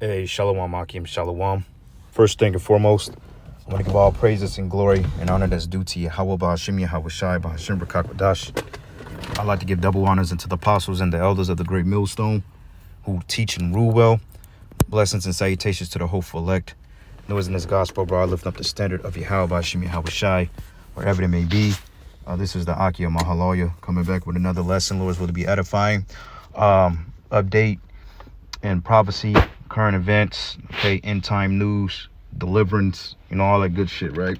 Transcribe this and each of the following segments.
Hey, Shalom, Akim, Shalom. First thing and foremost, I want to give all praises and glory and honor that's due to Yahweh Ba'ashim Yahweh Shai Ba'ashim B'Kakwadash. I'd like to give double honors unto the apostles and the elders of the great millstone who teach and rule well. Blessings and salutations to the hopeful elect. Noise in this gospel, bro. I lift up the standard of Yahweh Ba'ashim Yahweh Shai, wherever it may be. This is the Aki of Mahaloya coming back with another lesson. Lord's will to be edifying. Update and prophecy, current events, okay, end time news, deliverance, you know, all that good shit, right?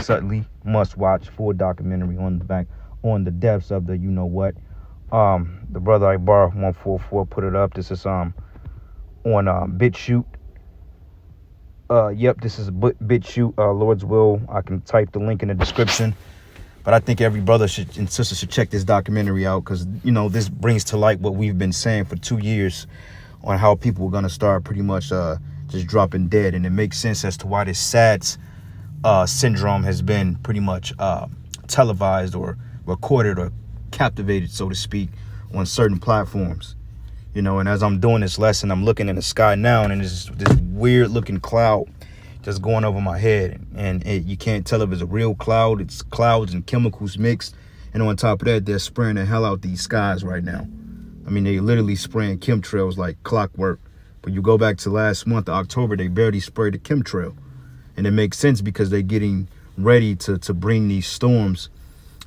Subtly must watch full documentary on the depths of the you know what. The brother Ibar 144 put it up. This is on BitChute. Yep, this is BitChute. Lord's will. I can type the link in the description. But I think every brother and sister should check this documentary out because, you know, this brings to light what we've been saying for 2 years on how people are going to start pretty much just dropping dead. And it makes sense as to why this SADS syndrome has been pretty much televised or recorded or captivated, so to speak, on certain platforms. You know, and as I'm doing this lesson, I'm looking in the sky now, and there's this weird looking cloud just going over my head. And you can't tell if it's a real cloud. It's clouds and chemicals mixed. And on top of that, they're spraying the hell out these skies right now. I mean, they literally spraying chemtrails like clockwork. But you go back to last month, October, they barely sprayed a chemtrail. And it makes sense because they're getting ready to bring these storms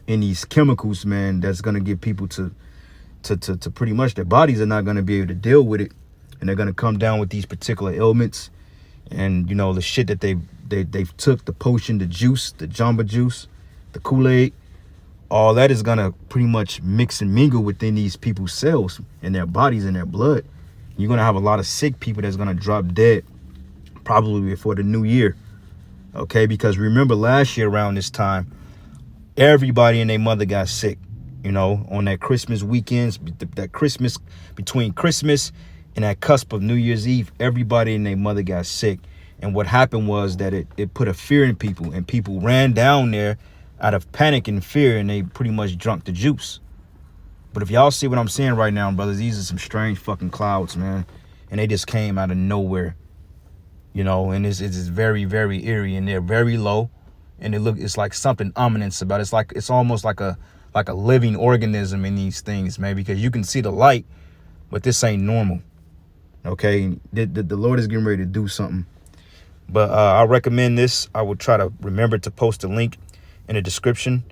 and these chemicals, man, that's going to get people to pretty much their bodies are not going to be able to deal with it, and they're going to come down with these particular ailments. And you know, the shit that they've took, the potion, the juice, the Jamba juice, the Kool-Aid, all that is going to pretty much mix and mingle within these people's cells and their bodies and their blood. You're going to have a lot of sick people that's going to drop dead probably before the new year. Okay, because remember last year around this time, everybody and their mother got sick. You know, on that Christmas weekends, that Christmas, between Christmas and that cusp of New Year's Eve, everybody and their mother got sick. And what happened was that it put a fear in people, and people ran down there out of panic and fear, and they pretty much drunk the juice. But if y'all see what I'm saying right now, brothers, these are some strange fucking clouds, man. And they just came out of nowhere, you know, and it's very, very eerie, and they're very low. And it's like something ominous about it. It's almost like a living organism in these things, man, because you can see the light, but this ain't normal. Okay, the Lord is getting ready to do something. But I recommend this. I will try to remember to post a link in the description.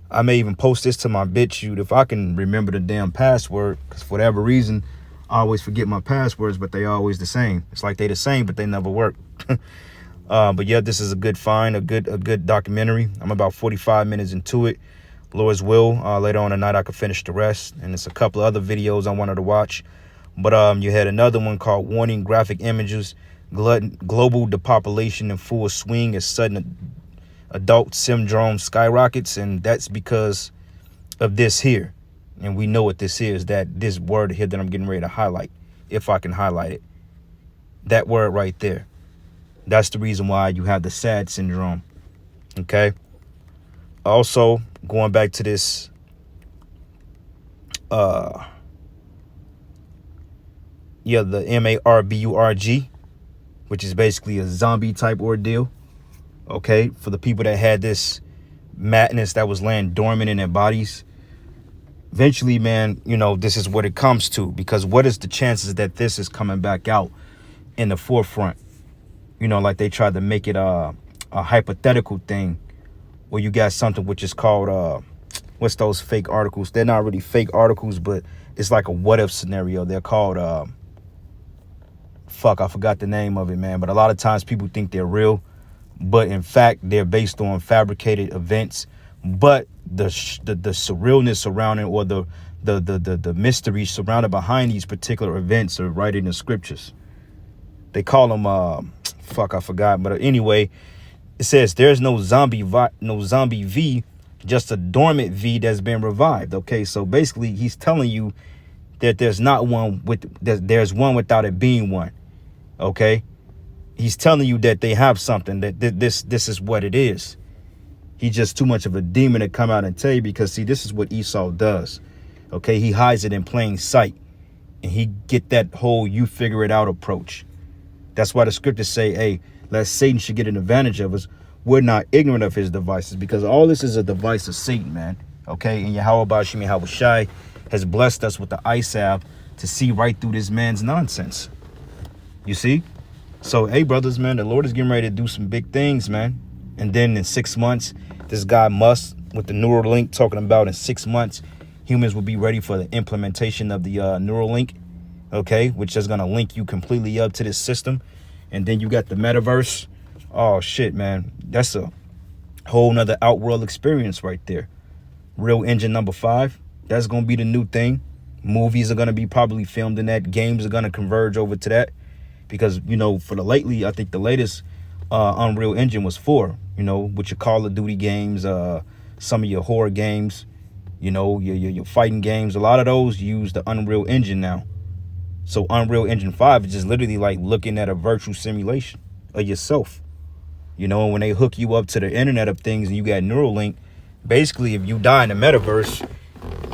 I may even post this to my BitChute if I can remember the damn password, because for whatever reason, I always forget my passwords, but they always the same. It's like they the same, but they never work. But yeah, this is a good find, a good documentary. I'm about 45 minutes into it. Lord's will, later on tonight I could finish the rest, and there's a couple of other videos I wanted to watch. But you had another one called Warning Graphic Images, Global Depopulation in Full Swing as Sudden Adult Syndrome Skyrockets, and that's because of this here. And we know what this is, that this word here that I'm getting ready to highlight, if I can highlight it. That word right there. That's the reason why you have the SAD syndrome. Okay? Also, going back to this the MARBURG, which is basically a zombie type ordeal. Okay, for the people that had this madness that was laying dormant in their bodies. Eventually, man, you know, this is what it comes to, because what is the chances that this is coming back out in the forefront? You know, like they tried to make it a hypothetical thing, where you got something which is called what's those fake articles? They're not really fake articles, but it's like a what if scenario. They're called I forgot the name of it, man. But a lot of times people think they're real, but in fact they're based on fabricated events. But the surrealness around it, or the mystery surrounded behind these particular events, are right in the scriptures. They call them I forgot. But anyway, it says there's no zombie V, just a dormant V that's been revived. Okay, so basically he's telling you that there's not one there's one without it being one. Okay, he's telling you that they have something, that this is what it is. He's just too much of a demon to come out and tell you, because see, this is what Esau does. Okay, he hides it in plain sight, and he get that whole you figure it out approach. That's why the scriptures say, hey, lest Satan should get an advantage of us, we're not ignorant of his devices, because all this is a device of Satan, man. Okay, and Yahweh Bashim Yahweh Shai has blessed us with the eye salve to see right through this man's nonsense. You see? So, hey, brothers, man, the Lord is getting ready to do some big things, man. And then in 6 months, this guy Musk with the Neuralink talking about in 6 months, humans will be ready for the implementation of the Neuralink, okay, which is going to link you completely up to this system. And then you got the metaverse. Oh, shit, man. That's a whole nother outworld experience right there. Real Engine number 5. That's going to be the new thing. Movies are going to be probably filmed in that. Games are going to converge over to that. Because, you know, for the lately, I think the latest Unreal Engine was 4, you know, with your Call of Duty games, some of your horror games, you know, your fighting games. A lot of those use the Unreal Engine now. So Unreal Engine 5 is just literally like looking at a virtual simulation of yourself. You know, when they hook you up to the Internet of Things and you got Neuralink, basically if you die in the metaverse,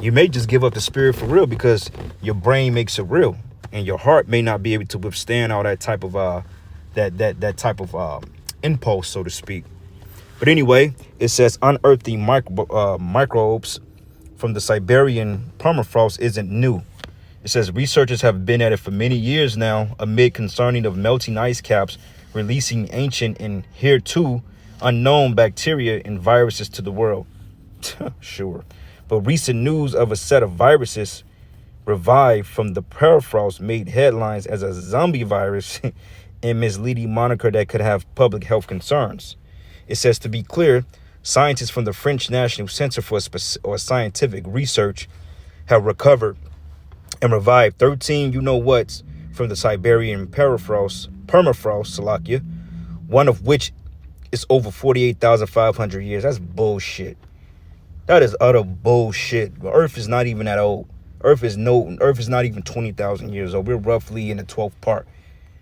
you may just give up the spirit for real, because your brain makes it real. And your heart may not be able to withstand all that type of that type of impulse, so to speak. But anyway, it says unearthing microbes from the Siberian permafrost isn't new. It says researchers have been at it for many years now, amid concerning of melting ice caps releasing ancient and hereto unknown bacteria and viruses to the world. Sure. But recent news of a set of viruses revived from the permafrost made headlines as a zombie virus and misleading moniker that could have public health concerns. It says, to be clear, scientists from the French National Center for Scientific Research have recovered and revived 13 you-know-whats from the Siberian permafrost, Salakia, one of which is over 48,500 years. That's bullshit. That is utter bullshit. The Earth is not even that old. Earth is not even 20,000 years old. We're roughly in the 12th part,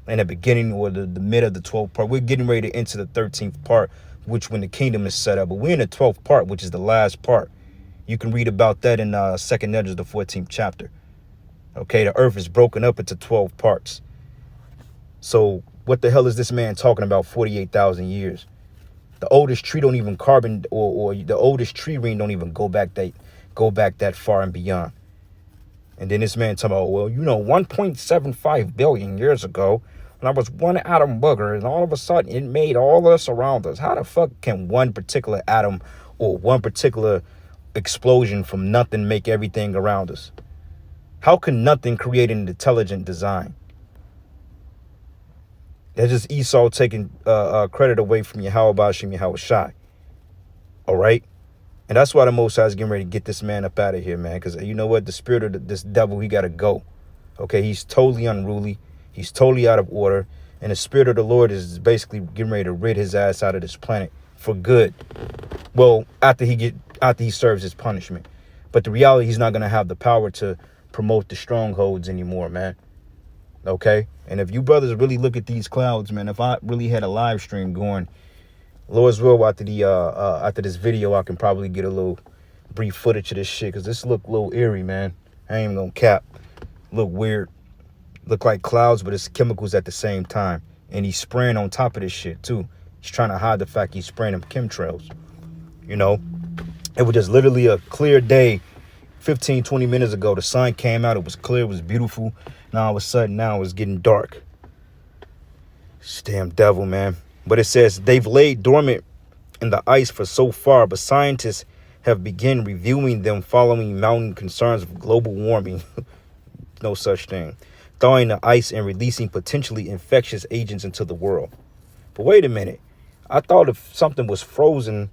in the beginning or the mid of the 12th part. We're getting ready to enter the 13th part, which when the kingdom is set up. But we're in the 12th part, which is the last part. You can read about that in 2nd Esdras, the 14th chapter. Okay, the earth is broken up into 12 parts. So what the hell is this man talking about 48,000 years? The oldest tree don't even or the oldest tree ring don't even go back that far and beyond. And then this man talking about, well, you know, 1.75 billion years ago, when I was one atom booger, and all of a sudden it made all of us around us. How the fuck can one particular atom or one particular explosion from nothing make everything around us? How can nothing create an intelligent design? That's just Esau taking credit away from Yahweh Bashim Yahweh Shai. All right? And that's why the Most High is getting ready to get this man up out of here, man. Because you know what? The spirit of this devil, he got to go. Okay? He's totally unruly. He's totally out of order. And the spirit of the Lord is basically getting ready to rid his ass out of this planet for good. Well, after he serves his punishment. But the reality, he's not going to have the power to promote the strongholds anymore, man. Okay? And if you brothers really look at these clouds, man, if I really had a live stream going, Lord's will, after this video, I can probably get a little brief footage of this shit, because this look a little eerie, man. I ain't even gonna cap. Look weird. Look like clouds, but it's chemicals at the same time. And he's spraying on top of this shit, too. He's trying to hide the fact he's spraying them chemtrails. You know? It was just literally a clear day 15, 20 minutes ago. The sun came out. It was clear. It was beautiful. Now, all of a sudden, now it's getting dark. This damn devil, man. But it says they've laid dormant in the ice for so far, but scientists have begun reviewing them following mounting concerns of global warming. No such thing. Thawing the ice and releasing potentially infectious agents into the world. But wait a minute. I thought if something was frozen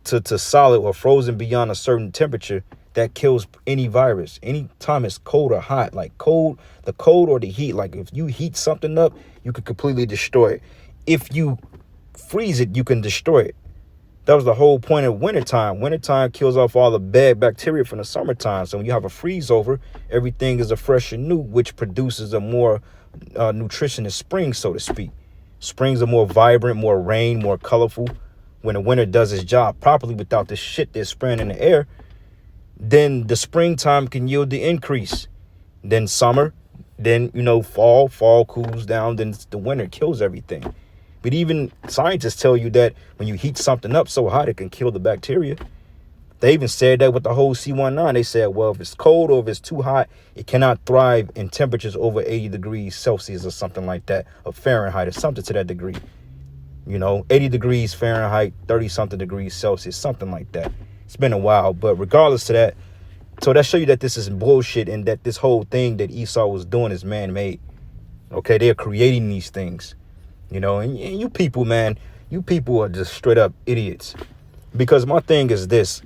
to solid or frozen beyond a certain temperature, that kills any virus. Anytime it's cold or hot, like the cold or the heat, like if you heat something up, you could completely destroy it. If you freeze it, you can destroy it. That was the whole point of wintertime. Wintertime kills off all the bad bacteria from the summertime. So when you have a freeze over, everything is a fresh and new, which produces a more nutritious spring, so to speak. Springs are more vibrant, more rain, more colorful. when the winter does its job properly without the shit they're spraying in the air, then the springtime can yield the increase. Then summer, then, fall cools down, then the winter kills everything. But even scientists tell you that when you heat something up so hot, it can kill the bacteria. They even said that with the whole C19. They said, well, if it's cold or if it's too hot, it cannot thrive in temperatures over 80 degrees Celsius or something like that, or Fahrenheit or something to that degree. 80 degrees Fahrenheit, 30-something degrees Celsius, something like that. It's been a while, but regardless of that, so that show you that this is bullshit and that this whole thing that Esau was doing is man-made. Okay, they're creating these things, and you people, man, you people are just straight up idiots. Because my thing is this.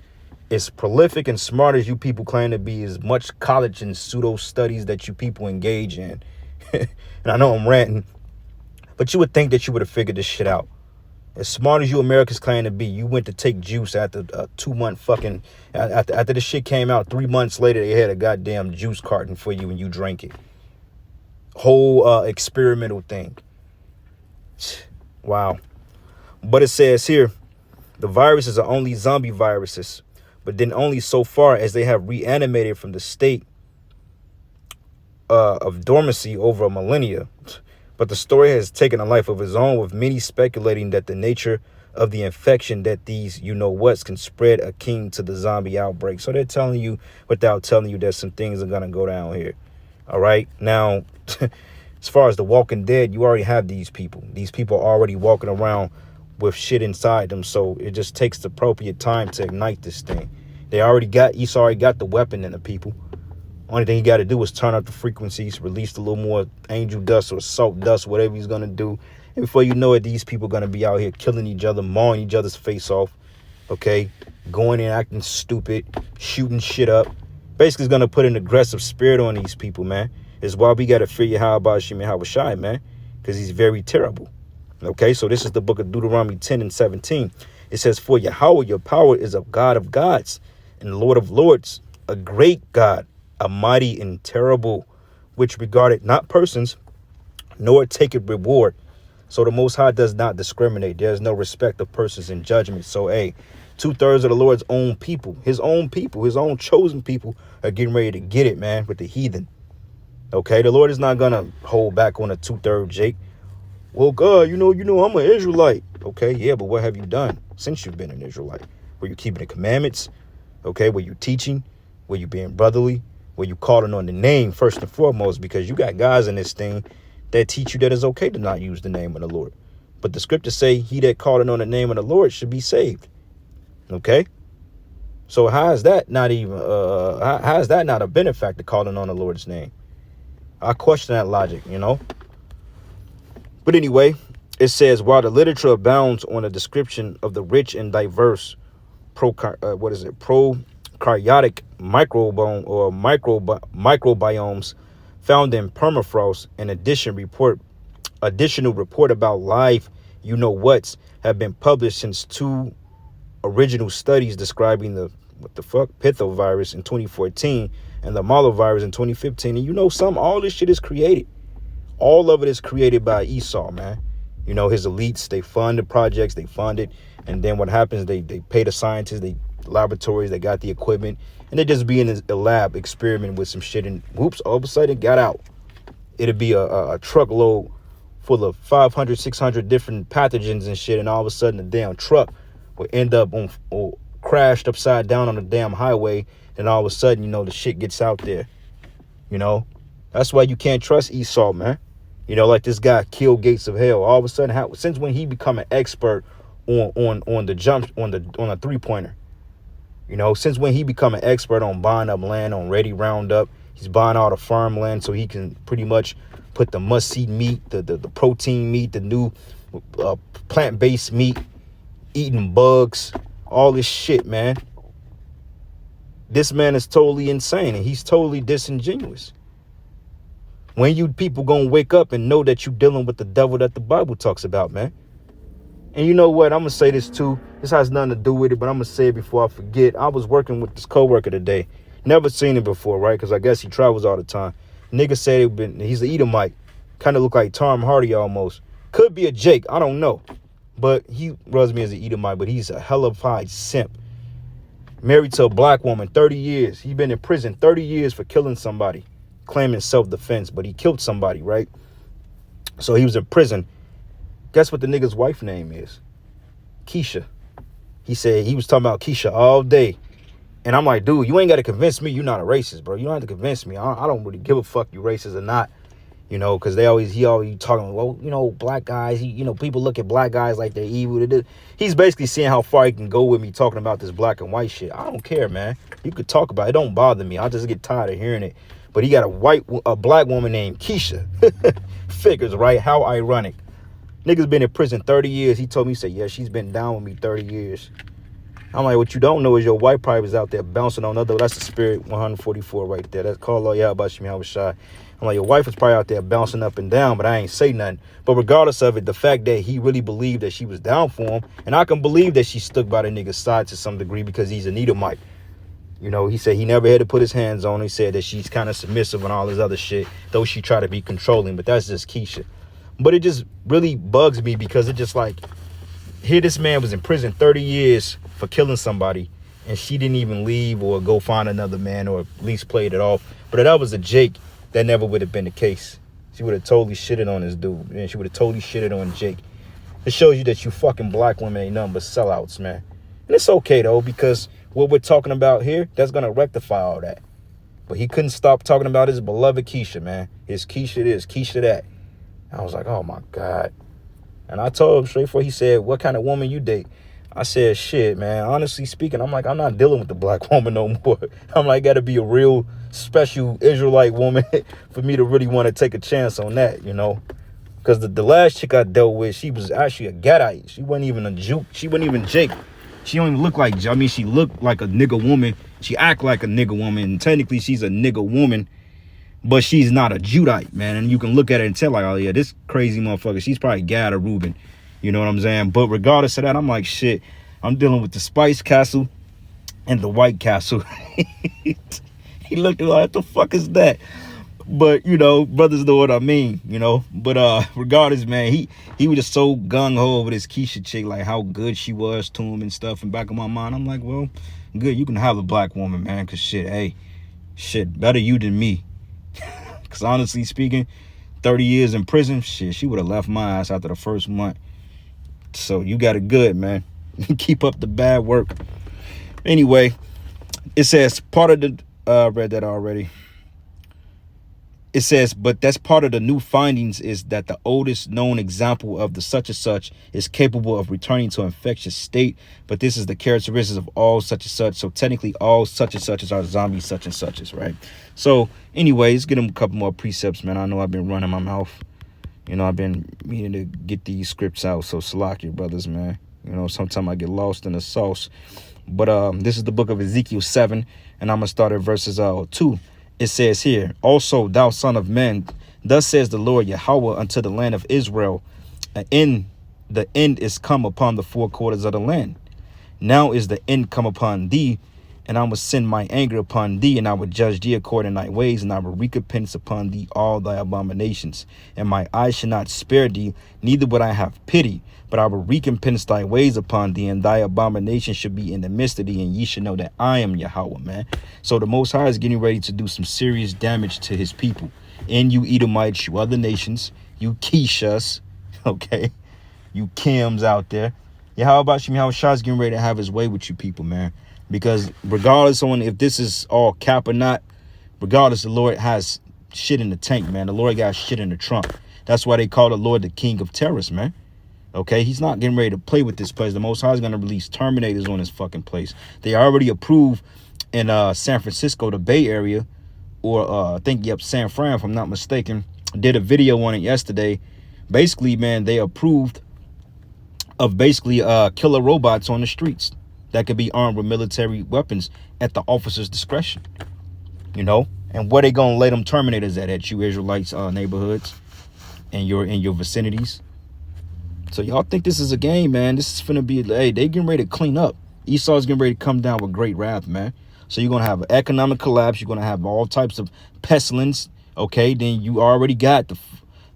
As prolific and smart as you people claim to be, as much college and pseudo studies that you people engage in, and I know I'm ranting, but you would think that you would have figured this shit out. As smart as you Americans claim to be, you went to take juice after a 2-month fucking, after the shit came out, 3 months later, they had a goddamn juice carton for you and you drank it. Whole experimental thing. Wow. But it says here, the viruses are only zombie viruses, but then only so far as they have reanimated from the state of dormancy over a millennia. But the story has taken a life of its own, with many speculating that the nature of the infection that these you-know-whats can spread akin to the zombie outbreak. So they're telling you without telling you that some things are going to go down here. All right. Now, as far as the Walking Dead, you already have these people. These people are already walking around with shit inside them. So it just takes the appropriate time to ignite this thing. Esau already got the weapon in the people. Only thing you got to do is turn up the frequencies, release a little more angel dust or salt dust, whatever he's going to do. And before you know it, these people are going to be out here killing each other, mauling each other's face off. Okay. Going and acting stupid, shooting shit up. Basically, it's going to put an aggressive spirit on these people, man. It's why we got to fear Yahweh Hashem Yahushai, man. Because he's very terrible. Okay. So this is the book of Deuteronomy 10 and 17. It says, for Yahweh, your power is a God of gods and Lord of lords, a great God, a mighty and terrible, which regarded not persons, nor taketh reward. So the Most High does not discriminate. There's no respect of persons in judgment. So, 2/3 of the Lord's own people, his own chosen people are getting ready to get it, man, with the heathen. Okay, the Lord is not going to hold back on a 2/3 Jake. Well, God, I'm an Israelite. Okay, yeah, but what have you done since you've been an Israelite? Were you keeping the commandments? Okay, were you teaching? Were you being brotherly? Were you calling on the name first and foremost? Because you got guys in this thing that teach you that it's okay to not use the name of the Lord. But the scriptures say he that calleth on the name of the Lord should be saved. Okay? So how is that not a benefactor calling on the Lord's name? I question that logic, But anyway, it says, while the literature abounds on a description of the rich and diverse prokaryotic microbiomes found in permafrost, additional report about live you-know-whats have been published since 2 original studies describing the pithovirus in 2014 and the malavirus in 2015. And all this shit is created. All of it is created by Esau, man. His elites, they fund the projects, they fund it. And then what happens, they pay the scientists, laboratories, they got the equipment, and they just be in a lab experiment with some shit, and whoops, all of a sudden it got out. It'd be a truckload full of 500, 600 different pathogens and shit, and all of a sudden the damn truck would end up or crashed upside down on the damn highway, and all of a sudden, the shit gets out there. That's why you can't trust Esau, man. Like this guy killed Gates of Hell. All of a sudden, since when he become an expert on the jump on a 3-pointer? Since when he become an expert on buying up land on Ready Roundup, he's buying all the farmland so he can pretty much put the must-see meat, the protein meat, the new plant-based meat, eating bugs, all this shit, man. This man is totally insane and he's totally disingenuous. When you people gonna wake up and know that you dealing with the devil that the Bible talks about, man? And you know what? I'm going to say this too. This has nothing to do with it, but I'm going to say it before I forget. I was working with this coworker today. Never seen him before, right? Because I guess he travels all the time. Nigga said he's an Edomite. Kind of look like Tom Hardy almost. Could be a Jake. I don't know. But he rubs me as an Edomite, but he's a hella simp. Married to a black woman, 30 years. He been in prison 30 years for killing somebody, claiming self-defense, but he killed somebody, right? So he was in prison. Guess what the nigga's wife name is? Keisha. He said he was talking about Keisha all day. And I'm like, dude, you ain't got to convince me you're not a racist, bro. You don't have to convince me. I don't really give a fuck you racist or not, you know, because he always talking, well, you know, black guys, people look at black guys like they're evil. He's basically seeing how far he can go with me talking about this black and white shit. I don't care, man. You could talk about it. It don't bother me. I just get tired of hearing it. But he got a black woman named Keisha. Figures, right? How ironic. Nigga's been in prison 30 years. He told me, he said, yeah, she's been down with me 30 years. I'm like, what you don't know is your white pride was out there bouncing on other. That's the spirit 144 right there. That's called Allah Yah Bashim Hawashai. I'm like, your wife was probably out there bouncing up and down, but I ain't say nothing. But regardless of it, the fact that he really believed that she was down for him, and I can believe that she stuck by the nigga's side to some degree because he's an Edomite. You know, he said he never had to put his hands on her. He said that she's kind of submissive and all this other shit, though she tried to be controlling, but that's just Keisha. But it just really bugs me because it just like, here this man was in prison 30 years for killing somebody, and she didn't even leave or go find another man or at least played it off. But if that was a Jake, that never would have been the case. She would have totally shitted on this dude, and she would have totally shitted on Jake. It shows you that you fucking black women ain't nothing but sellouts, man. And it's okay, though, because what we're talking about here, that's going to rectify all that. But he couldn't stop talking about his beloved Keisha, man. His Keisha this, Keisha that. I was like, oh, my God. And I told him straightforward, he said, what kind of woman you date? I said, shit, man, honestly speaking, I'm like, I'm not dealing with the black woman no more. I'm like, got to be a real special Israelite woman for me to really want to take a chance on that, you know? Because the last chick I dealt with, she was actually a Gadite. She wasn't even a Jew. She wasn't even Jake. She don't even look like, I mean, she looked like a nigga woman. She act like a nigga woman. And technically, she's a nigga woman. But she's not a Judite, man. And you can look at her and tell, like, oh, yeah, this crazy motherfucker, she's probably Gad or Reuben. You know what I'm saying? But regardless of that, I'm like, shit, I'm dealing with the Spice Castle and the White Castle. He looked at like, what the fuck is that? But, you know, brothers know what I mean, you know. But regardless, man, he was just so gung-ho over this Keisha chick, like how good she was to him and stuff. And back in my mind, I'm like, well, good, you can have a black woman, man, because shit, hey, shit, better you than me. Because honestly speaking, 30 years in prison, shit, she would have left my ass after the first month. So you got it good, man. Keep up the bad work. Anyway, it says part of the, read that already. It says, but that's part of the new findings is that the oldest known example of the such and such is capable of returning to an infectious state. But this is the characteristics of all such and such. So technically all such and suches are zombie such and suches, right? So anyways, get them a couple more precepts, man. I know I've been running my mouth. You know, I've been meaning to get these scripts out. So slack your brothers, man. You know, sometimes I get lost in the sauce. But this is the book of Ezekiel 7. And I'm going to start at verses 2. It says here, also, thou son of man, thus says the Lord Yahweh unto the land of Israel, the end is come upon the four quarters of the land. Now is the end come upon thee, and I will send my anger upon thee, and I will judge thee according to thy ways, and I will recompense upon thee all thy abominations. And my eyes shall not spare thee, neither would I have pity, but I will recompense thy ways upon thee, and thy abomination should be in the midst of thee, and ye should know that I am Yahweh, man. So the Most High is getting ready to do some serious damage to his people. And you Edomites, you other nations, you Keishas, okay, you Kims out there. Yeah, how about you? How Shah's getting ready to have his way with you people, man. Because regardless on if this is all cap or not, regardless, the Lord has shit in the tank, man. The Lord got shit in the trunk. That's why they call the Lord the King of Terrorists, man. Okay, he's not getting ready to play with this place. The Most High is going to release Terminators on this fucking place. They already approved in San Francisco, the Bay Area, or I think, yep, San Fran, if I'm not mistaken. Did a video on it yesterday. Basically, man, they approved of basically killer robots on the streets that could be armed with military weapons at the officer's discretion. You know, and where they gonna lay them Terminators at you Israelites neighborhoods and in your vicinities. So y'all think this is a game, man? This is finna be, hey, they getting ready to clean up. Esau's getting ready to come down with great wrath, man. So you're gonna have an economic collapse. You're gonna have all types of pestilence. Okay, then you already got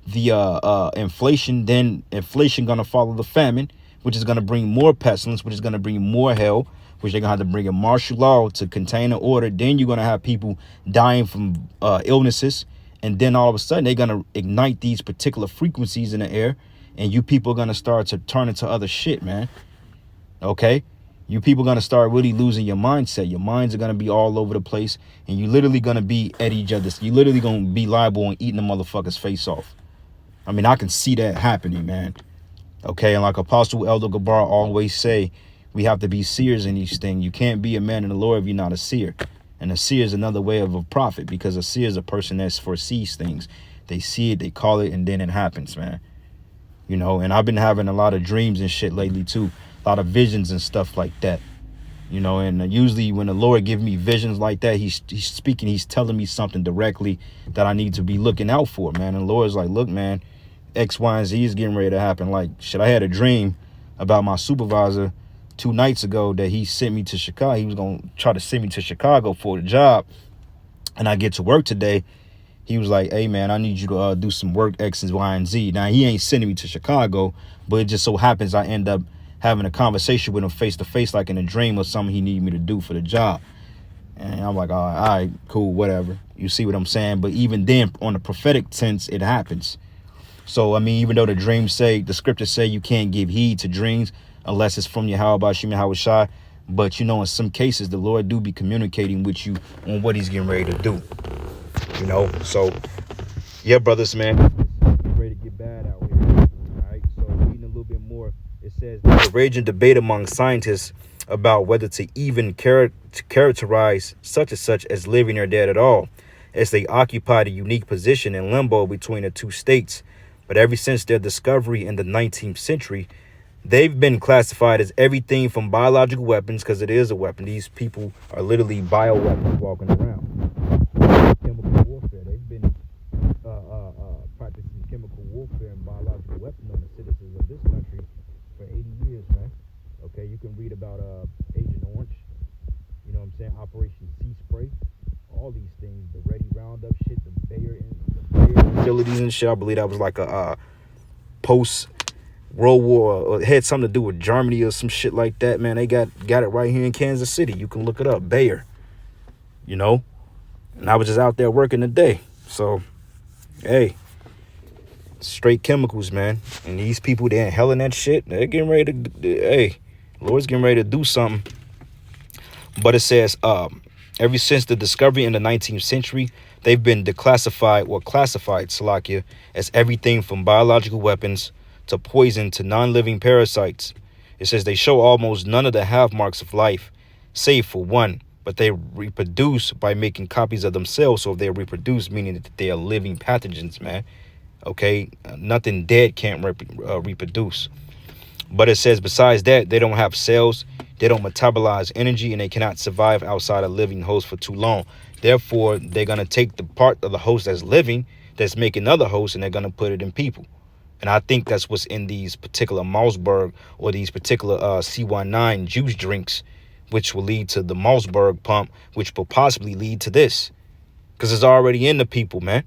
the inflation. Then inflation gonna follow the famine. which is going to bring more pestilence, which is going to bring more hell, which they're going to have to bring a martial law to contain the order. Then you're going to have people dying from illnesses. And then all of a sudden, they're going to ignite these particular frequencies in the air. And you people are going to start to turn into other shit, man. Okay? You people are going to start really losing your mindset. Your minds are going to be all over the place. And you literally going to be at each other's. You literally going to be liable on eating the motherfucker's face off. I mean, I can see that happening, man. Okay? And like Apostle Elder Gabar always say, we have to be seers in these things. You can't be a man in the Lord if you're not a seer. And a seer is another way of a prophet, because a seer is a person that foresees things. They see it, they call it, and then it happens, man. You know, and I've been having a lot of dreams and shit lately too. A lot of visions and stuff like that. You know, and usually when the Lord gives me visions like that, he's speaking, he's telling me something directly that I need to be looking out for, man. And the Lord's like, look, man, X, Y, and Z is getting ready to happen. Like, shit, I had a dream about my supervisor 2 nights ago that he sent me to Chicago. He was going to try to send me to Chicago for the job. And I get to work today. He was like, hey, man, I need you to do some work X, Y, and Z. Now, he ain't sending me to Chicago, but it just so happens I end up having a conversation with him face to face, like in a dream, or something he needed me to do for the job. And I'm like, all right, cool, whatever. You see what I'm saying? But even then, on the prophetic sense, it happens. So, I mean, even though the scriptures say you can't give heed to dreams unless it's from Yahweh Shem Yahweh Shai. But, you know, in some cases, the Lord do be communicating with you on what he's getting ready to do. You know, so, yeah, brothers, man, it's ready to get bad out here. All right, so reading a little bit more, it says, the raging debate among scientists about whether to even characterize such and such as living or dead at all, as they occupied a unique position in limbo between the two states. But ever since their discovery in the 19th century, they've been classified as everything from biological weapons, because it is a weapon. These people are literally bioweapons walking around. Chemical warfare. They've been practicing chemical warfare and biological weapons on the citizens of this country for 80 years, man. Okay, you can read about Agent Orange. You know what I'm saying? Operation Sea Spray. All these things. The Ready Roundup shit. The Bayer facilities and shit. I believe that was like a post World War, or it had something to do with Germany or some shit like that, man. They got it right here in Kansas City. You can look it up, Bayer. You know, and I was just out there working today. So, hey, straight chemicals, man. And these people, they ain't helling that shit. They're getting ready to, hey, Lord's getting ready to do something. But it says, ever since the discovery in the 19th century, they've been classified, Salakia, as everything from biological weapons to poison to non-living parasites. It says they show almost none of the half marks of life, save for one, but they reproduce by making copies of themselves. So if they reproduce, meaning that they are living pathogens, man. Okay, nothing dead can't reproduce. But it says besides that, they don't have cells, they don't metabolize energy, and they cannot survive outside a living host for too long. Therefore, they're going to take the part of the host that's living, that's making other hosts, and they're going to put it in people. And I think that's what's in these particular Mossberg or these particular CY9 juice drinks, which will lead to the Mossberg pump, which will possibly lead to this. Because it's already in the people, man.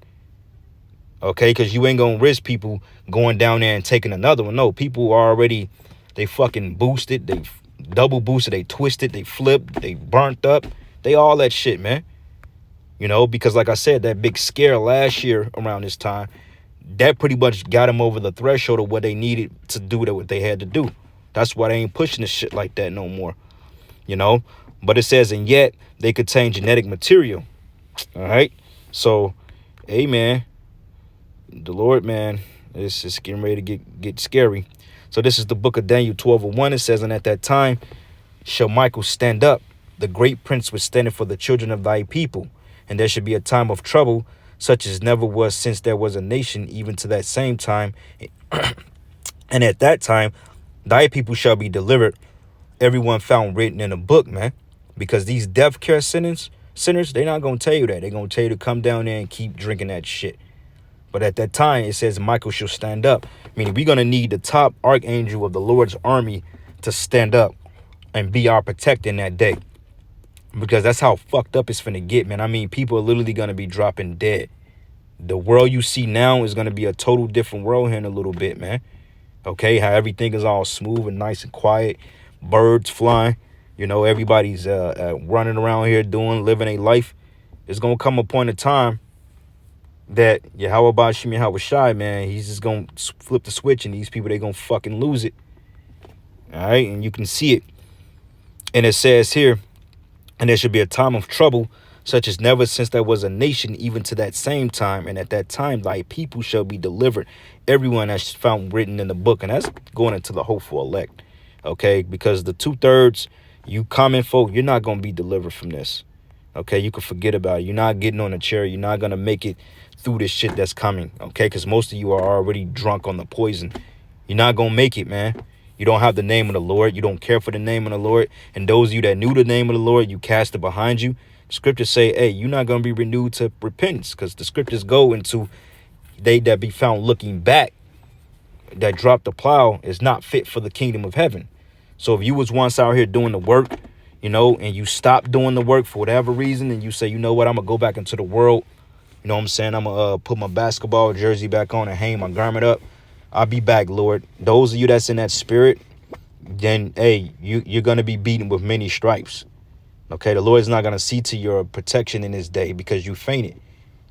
Okay, because you ain't going to risk people going down there and taking another one. No, people are already, they fucking boosted, they double boosted, they twisted, they flipped, they burnt up. They all that shit, man. You know, because like I said, that big scare last year around this time, that pretty much got them over the threshold of what they needed to do what they had to do. That's why they ain't pushing this shit like that no more. You know, but it says, and yet they contain genetic material. All right. So, hey, man, the Lord, man, it's just getting ready to get scary. So this is the book of Daniel 12:1. It says, and at that time shall Michael stand up, the great prince was standing for the children of thy people. And there should be a time of trouble, such as never was since there was a nation, even to that same time. And at that time, thy people shall be delivered, everyone found written in a book, man. Because these death care sinners, they're not going to tell you that. They're going to tell you to come down there and keep drinking that shit. But at that time, it says Michael shall stand up. Meaning we're going to need the top archangel of the Lord's army to stand up and be our protector in that day. Because that's how fucked up it's finna get, man. I mean, people are literally going to be dropping dead. The world you see now is going to be a total different world here in a little bit, man. Okay, how everything is all smooth and nice and quiet, birds flying, everybody's running around here living a life. It's gonna come a point in time that Yahweh Bashim Yahweh Shai, man, he's just gonna flip the switch, and these people, they gonna fucking lose it. All right, and you can see it. And it says here, and there should be a time of trouble, such as never since there was a nation, even to that same time. And at that time, thy people shall be delivered, everyone that's found written in the book. And that's going into the hopeful elect. Okay, because the 2/3, you common folk, you're not going to be delivered from this. Okay, you can forget about it. You're not getting on a chair. You're not going to make it through this shit that's coming. Okay, because most of you are already drunk on the poison. You're not going to make it, man. You don't have the name of the Lord. You don't care for the name of the Lord. And those of you that knew the name of the Lord, you cast it behind you. Scriptures say, hey, you're not going to be renewed to repentance, because the scriptures go into they that be found looking back, that drop the plow, is not fit for the kingdom of heaven. So if you was once out here doing the work, and you stop doing the work for whatever reason, and you say, you know what, I'm going to go back into the world. You know what I'm saying? I'm going to put my basketball jersey back on and hang my garment up. I'll be back, Lord. Those of you that's in that spirit, then, hey, you're going to be beaten with many stripes. Okay, the Lord is not going to see to your protection in this day because you fainted.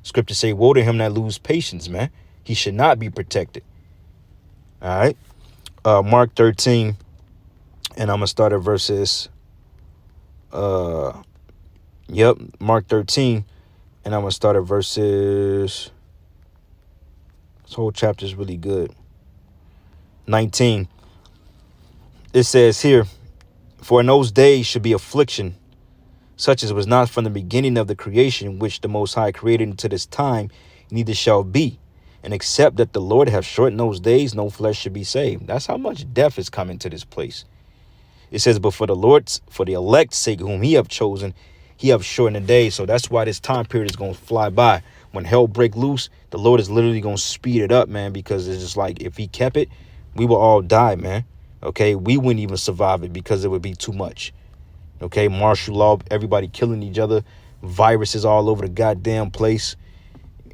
Scriptures say, woe to him that lose patience, man. He should not be protected. All right. Mark 13, and I'm going to start at verses. Mark 13, and I'm going to start at verses. This whole chapter is really good. 19. It says here, for in those days should be affliction, such as was not from the beginning of the creation, which the Most High created unto this time, neither shall be. And except that the Lord have shortened those days, no flesh should be saved. That's how much death is coming to this place. It says, but for the elect's sake, whom he have chosen, he have shortened the days. So that's why this time period is going to fly by. When hell break loose, the Lord is literally going to speed it up, man, because it's just like, if he kept it, we will all die, man. Okay, we wouldn't even survive it because it would be too much. Okay, martial law, everybody killing each other, viruses all over the goddamn place.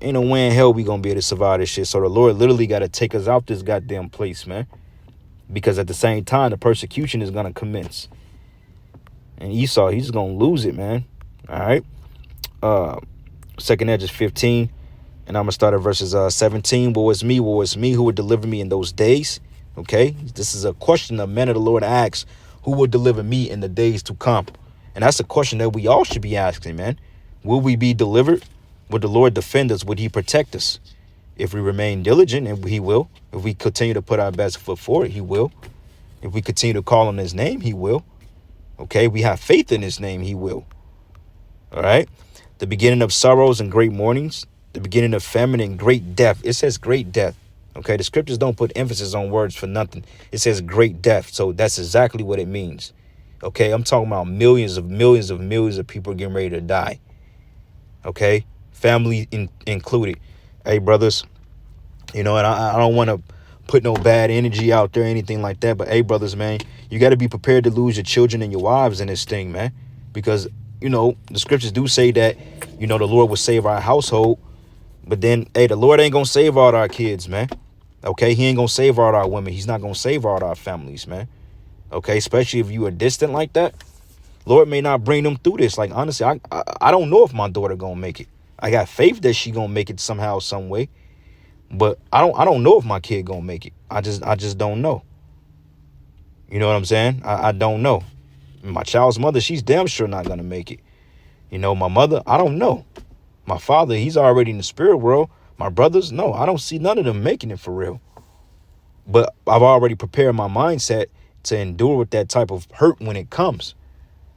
Ain't no way in hell we gonna be able to survive this shit. So the Lord literally got to take us out this goddamn place, man. Because at the same time, the persecution is gonna commence. And Esau, he's gonna lose it, man. All right. Second Edge is 15. And I'm gonna start at verses 17. Woe is me who would deliver me in those days. Okay, this is a question that men of the Lord asks. Who will deliver me in the days to come? And that's a question that we all should be asking, man. Will we be delivered? Would the Lord defend us? Would he protect us? If we remain diligent, and he will. If we continue to put our best foot forward, he will. If we continue to call on his name, he will. Okay, we have faith in his name, he will. All right. The beginning of sorrows and great mournings. The beginning of famine and great death. It says great death. Okay, the scriptures don't put emphasis on words for nothing. It says great death. So that's exactly what it means. Okay, I'm talking about millions of people getting ready to die. Okay, family included. Hey, brothers, and I don't want to put no bad energy out there or anything like that. But hey, brothers, man, you got to be prepared to lose your children and your wives in this thing, man. Because, the scriptures do say that, the Lord will save our household. But then, hey, the Lord ain't going to save all our kids, man. Okay, he ain't going to save all our women. He's not going to save all our families, man. Okay, especially if you are distant like that. Lord may not bring them through this. Like, honestly, I don't know if my daughter going to make it. I got faith that she going to make it somehow, some way. But I don't know if my kid going to make it. I just don't know. You know what I'm saying? I don't know. My child's mother, she's damn sure not going to make it. My mother, I don't know. My father, he's already in the spirit world. My brothers, no, I don't see none of them making it for real. But I've already prepared my mindset to endure with that type of hurt when it comes.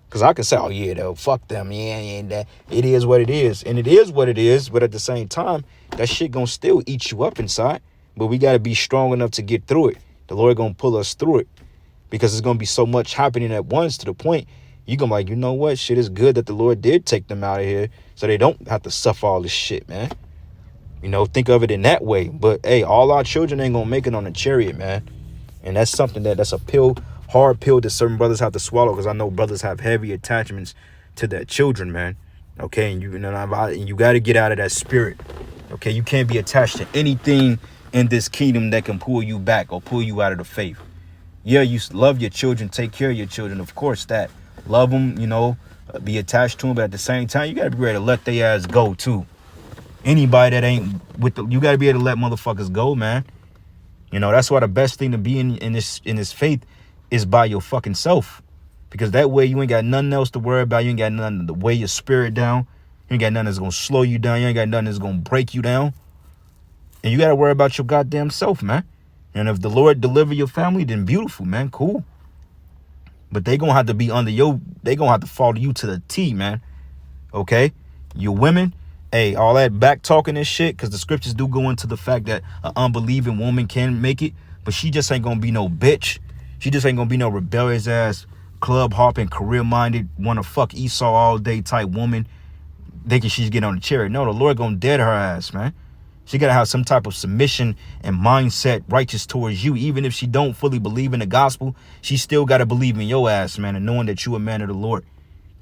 Because I can say, oh, yeah, though, fuck them. Yeah, that. It is what it is. And it is what it is. But at the same time, that shit going to still eat you up inside. But we got to be strong enough to get through it. The Lord going to pull us through it. Because there's going to be so much happening at once to the point you're going to be like, you know what? Shit is good that the Lord did take them out of here so they don't have to suffer all this shit, man. Think of it in that way. But, hey, all our children ain't going to make it on a chariot, man. And that's something that's a hard pill that certain brothers have to swallow, because I know brothers have heavy attachments to their children, man. Okay, and you got to get out of that spirit. Okay, you can't be attached to anything in this kingdom that can pull you back or pull you out of the faith. Yeah, you love your children, take care of your children, of course, that. Love them, you know, be attached to them, but at the same time, you got to be ready to let their ass go, too. Anybody that ain't with the, you got to be able to let motherfuckers go, man. You know, that's why the best thing to be in this faith is by your fucking self. Because that way you ain't got nothing else to worry about. You ain't got nothing to weigh your spirit down. You ain't got nothing that's going to slow you down. You ain't got nothing that's going to break you down. And you got to worry about your goddamn self, man. And if the Lord deliver your family, then beautiful, man. Cool. But they going to have to be under your, they going to have to follow you to the T, man. Okay? You women, hey, all that back talking and shit, because the scriptures do go into the fact that an unbelieving woman can make it, but she just ain't going to be no bitch. She just ain't going to be no rebellious ass, club hopping, career minded, want to fuck Esau all day type woman, thinking she's getting on the chariot. No, the Lord going to dead her ass, man. She got to have some type of submission and mindset righteous towards you. Even if she don't fully believe in the gospel, she still got to believe in your ass, man, and knowing that you a man of the Lord.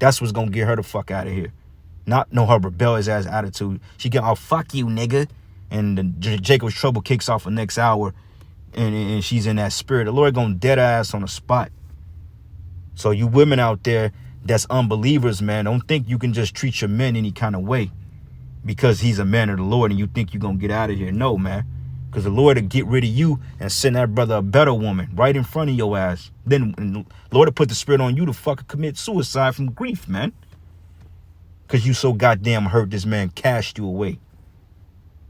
That's what's going to get her the fuck out of here. Not know her rebellious ass attitude. She get, oh, fuck you, nigga. And then Jacob's trouble kicks off the next hour, and she's in that spirit. The Lord going to dead her ass on the spot. So you women out there that's unbelievers, man, don't think you can just treat your men any kind of way because he's a man of the Lord and you think you're going to get out of here. No, man. Because the Lord will get rid of you and send that brother a better woman right in front of your ass. Then the Lord will put the spirit on you to fucking commit suicide from grief, man. Because you so goddamn hurt this man cashed you away.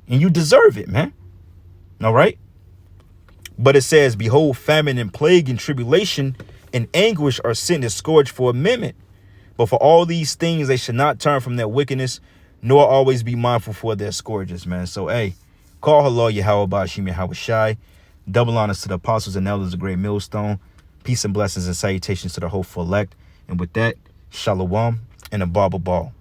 And you deserve it, man. All right? But it says, behold, famine and plague and tribulation and anguish are sent as scourge for a minute. But for all these things, they should not turn from their wickedness, nor always be mindful for their scourges, man. So, hey, call her Lord Yahweh Bashim Yahweh Shai. Double honors to the apostles and elders of Great Millstone. Peace and blessings and salutations to the hopeful elect. And with that, shalom and a barber ball.